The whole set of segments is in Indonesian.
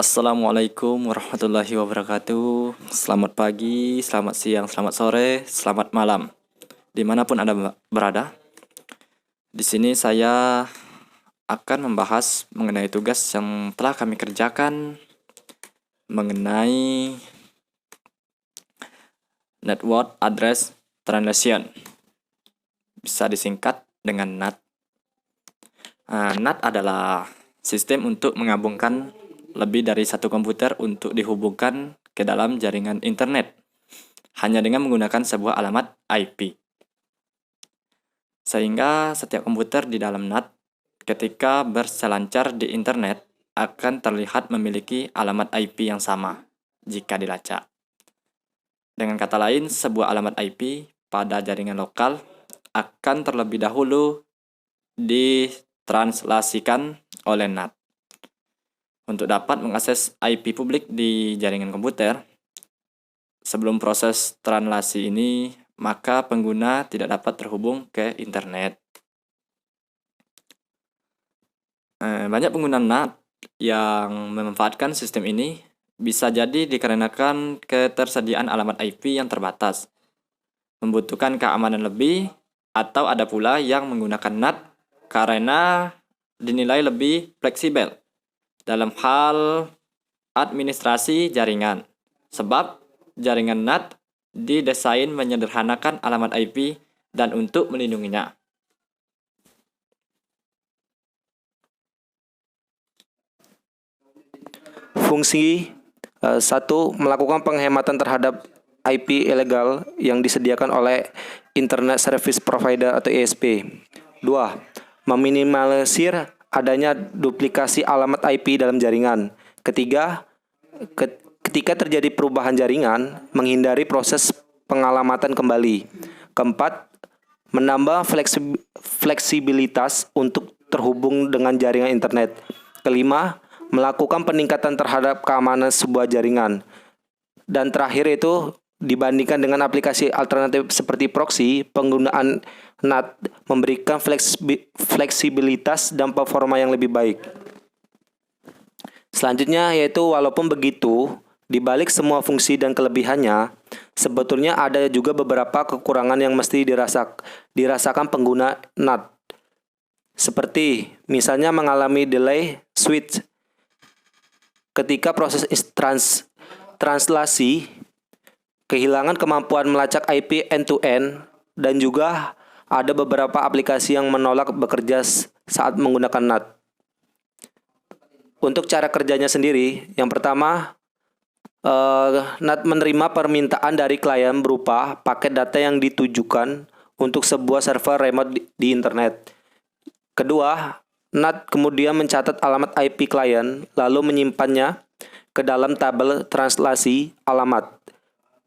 Assalamualaikum warahmatullahi wabarakatuh. Selamat pagi, selamat siang, selamat sore, selamat malam. Dimanapun Anda berada. Di sini saya akan membahas mengenai tugas yang telah kami kerjakan mengenai Network Address Translation. Bisa disingkat dengan NAT. NAT adalah sistem untuk menggabungkan lebih dari satu komputer untuk dihubungkan ke dalam jaringan internet hanya dengan menggunakan sebuah alamat IP. Sehingga setiap komputer di dalam NAT ketika berselancar di internet akan terlihat memiliki alamat IP yang sama jika dilacak. Dengan kata lain, sebuah alamat IP pada jaringan lokal akan terlebih dahulu ditranslasikan oleh NAT. Untuk dapat mengakses IP publik di jaringan komputer, sebelum proses translasi ini, maka pengguna tidak dapat terhubung ke internet. Banyak pengguna NAT yang memanfaatkan sistem ini bisa jadi dikarenakan ketersediaan alamat IP yang terbatas, membutuhkan keamanan lebih, atau ada pula yang menggunakan NAT karena dinilai lebih fleksibel dalam hal administrasi jaringan. Sebab jaringan NAT didesain menyederhanakan alamat IP dan untuk melindunginya. Fungsi 1. Melakukan penghematan terhadap IP ilegal yang disediakan oleh Internet Service Provider atau ISP. 2. Meminimalisir adanya duplikasi alamat IP dalam jaringan. Ketiga, ketika terjadi perubahan jaringan, menghindari proses pengalamatan kembali. Keempat, menambah fleksibilitas untuk terhubung dengan jaringan internet. Kelima, melakukan peningkatan terhadap keamanan sebuah jaringan. Dan terakhir itu, dibandingkan dengan aplikasi alternatif seperti proxy, penggunaan NAT memberikan fleksibilitas dan performa yang lebih baik. Selanjutnya yaitu walaupun begitu, di balik semua fungsi dan kelebihannya, sebetulnya ada juga beberapa kekurangan yang mesti dirasakan pengguna NAT. Seperti misalnya mengalami delay switch ketika proses translasi, kehilangan kemampuan melacak IP end-to-end, dan juga ada beberapa aplikasi yang menolak bekerja saat menggunakan NAT. Untuk cara kerjanya sendiri, yang pertama, NAT menerima permintaan dari klien berupa paket data yang ditujukan untuk sebuah server remote di internet. Kedua, NAT kemudian mencatat alamat IP klien, lalu menyimpannya ke dalam tabel translasi alamat.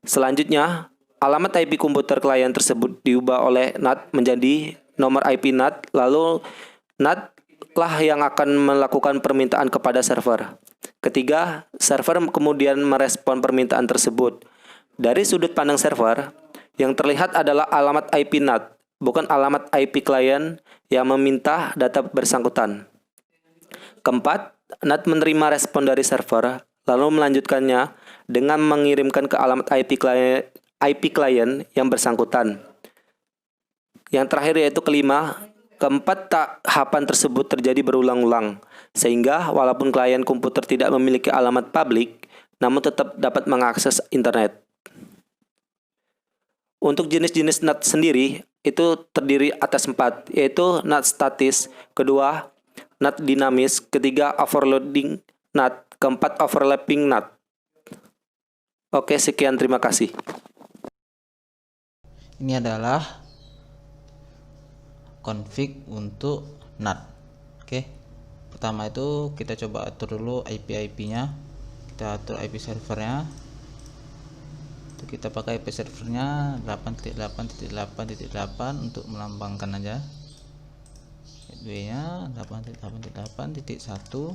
Selanjutnya, alamat IP komputer klien tersebut diubah oleh NAT menjadi nomor IP NAT, lalu NAT lah yang akan melakukan permintaan kepada server. Ketiga, server kemudian merespon permintaan tersebut. Dari sudut pandang server, yang terlihat adalah alamat IP NAT, bukan alamat IP klien yang meminta data bersangkutan. Keempat, NAT menerima respon dari server, lalu melanjutkannya dengan mengirimkan ke alamat IP klien yang bersangkutan. Yang terakhir yaitu kelima, keempat tahapan tersebut terjadi berulang-ulang, sehingga walaupun klien komputer tidak memiliki alamat publik, namun tetap dapat mengakses internet. Untuk jenis-jenis NAT sendiri, itu terdiri atas 4, yaitu NAT statis, kedua, NAT dinamis, ketiga, overloading NAT, keempat, overlapping NAT. Oke, sekian, terima kasih. Ini adalah config untuk NAT. Oke. Pertama itu kita coba atur dulu IP-nya. Kita atur IP servernya. Itu kita pakai IP servernya 8.8.8.8 untuk melambangkan aja. Gateway-nya 8.8.8.1.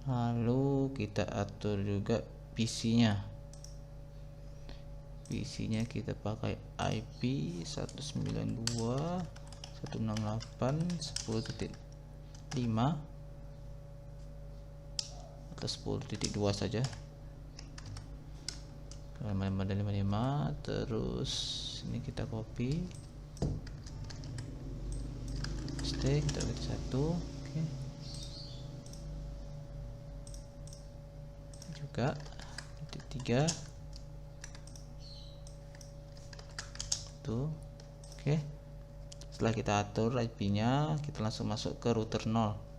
Lalu kita atur juga PC-nya. PC-nya kita pakai IP 192.168.10.5. atau 10.2 saja. 55, terus ini kita copy, paste, kita ganti 1. Oke. Juga titik 3 tuh. Oke. Setelah kita atur IP-nya, kita langsung masuk ke router 0.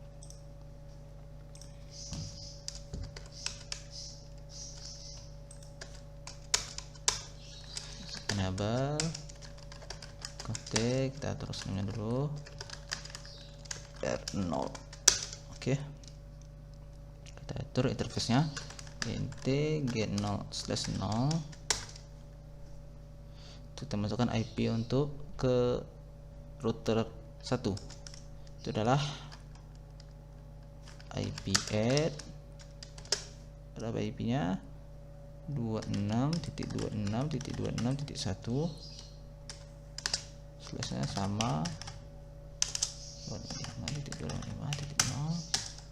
Enable config, kita atur namanya dulu R0. Oke. Kita atur interface-nya int get0/0. Kita masukkan IP untuk ke router 1. Itu adalah IP add, berapa IP-nya? 26.26.26.1. Slash-nya sama 25.25.0.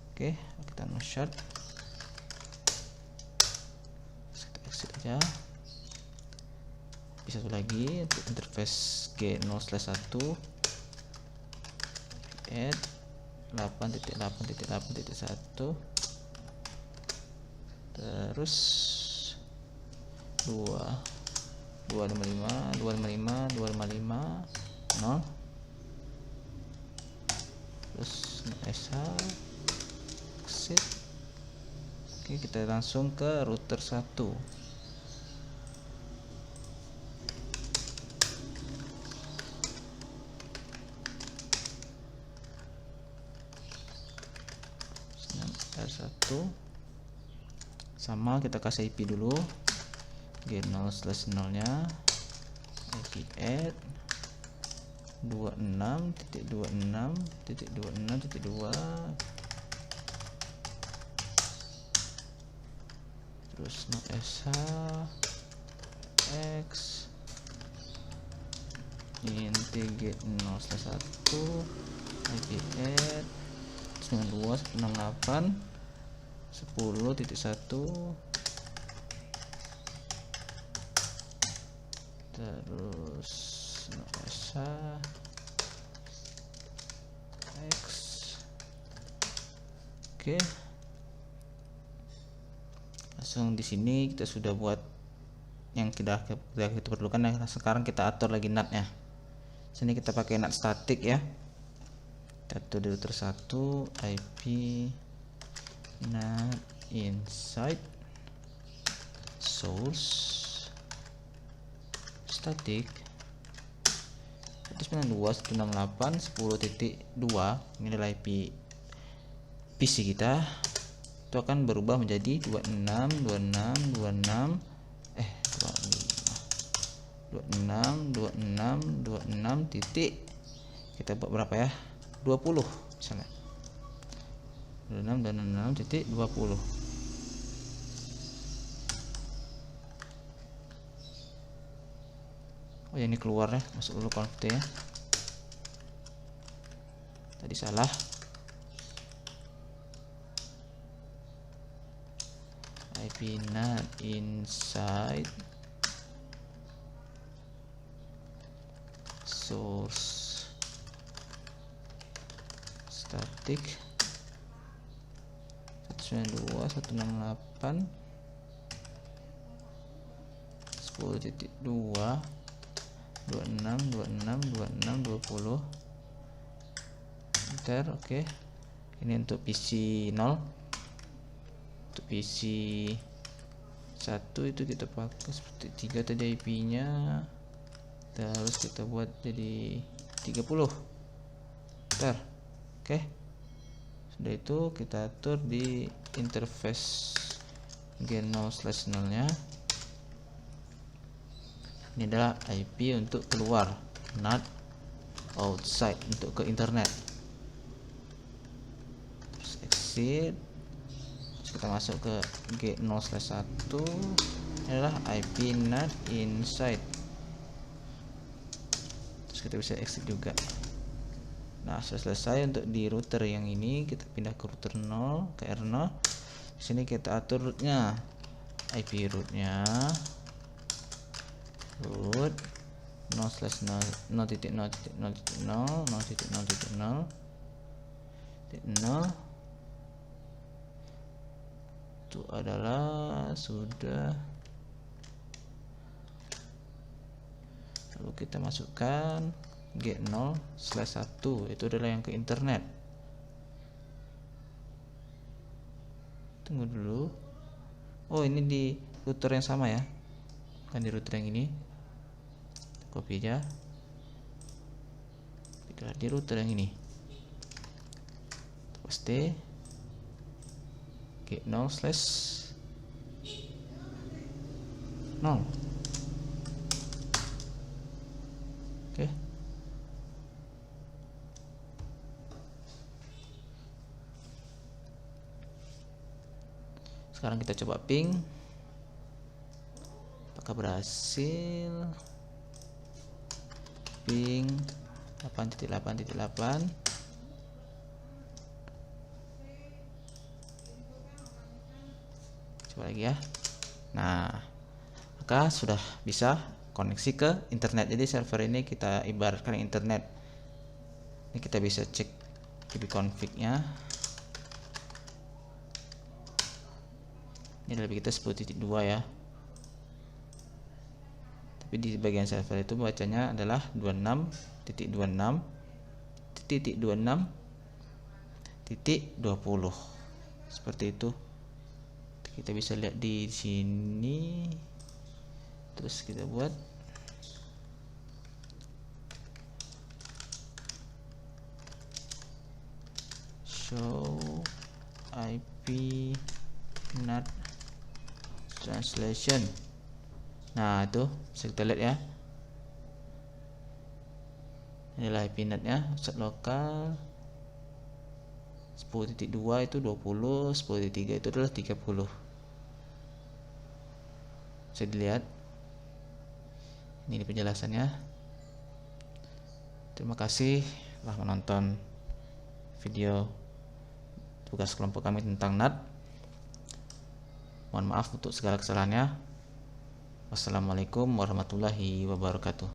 Oke, kita no shot. Kita exit aja. Bisa satu lagi untuk interface G0/1 add 8.8.8.1, terus 255 0, terus SH exit. Oke, kita langsung ke router 1. R1 sama, kita kasih IP dulu G0/0 nya IP add 26.26.26.2, terus no SH X int G0/1 IP add 92.168.10.1, terus SH X. Oke, langsung di sini kita sudah buat yang kita perlukan. Nah, sekarang kita atur lagi NAT-nya. Sini kita pakai NAT static ya. Kita atur di router 1 IP NAT inside source static 192.168.10.2. Ini adalah IP PC kita. Itu akan berubah menjadi 26 titik, kita buat berapa ya, 20 misalnya, 26.20. Oh ya, ini keluar ya, masuk dulu conf ya, tadi salah. IP NAT inside source static 192.168.10.2 26.26.26.20. Enter. Oke, ini untuk PC 0. Untuk PC 1 itu kita pakai seperti 3 tadi IP nya, terus kita buat jadi 30. Bentar. Oke, sudah itu kita atur di interface G0/0 nya. Ini adalah IP untuk keluar, not outside, untuk ke internet. Terus exit. Terus kita masuk ke G0/1. Ini adalah IP NAT inside. Terus kita bisa exit juga. Nah, sudah selesai untuk di router yang ini. Kita pindah ke router 0, ke R0. Di sini kita atur rootnya, IP rootnya root 0/0.0.0.0.0.0.0 itu adalah sudah. Lalu kita masukkan get 0/1, itu adalah yang ke internet. Tunggu dulu. Oh, ini di router yang sama ya, bukan di router yang ini. Copy aja, kita di router yang ini, paste get 0/0. Oke. Sekarang kita coba ping, apakah berhasil. Ping 8.8.8. Coba lagi ya. Nah, maka sudah bisa koneksi ke internet. Jadi server ini kita ibaratkan internet. Ini kita bisa cek ipconfig-nya. Ini lebih kita 10.2 ya. Tapi di bagian server itu bacanya adalah 26.26.26.20. Seperti itu. Kita bisa lihat di sini. Terus kita buat show IP NAT translation. Nah, itu bisa kita lihat ya. Inilah IP NAT nya, pusat lokal 10.2 itu 20, 10.3 itu adalah 30. Bisa dilihat. Ini penjelasannya. Terima kasih telah menonton video tugas kelompok kami tentang NAT. Mohon maaf untuk segala kesalahannya. Wassalamualaikum warahmatullahi wabarakatuh.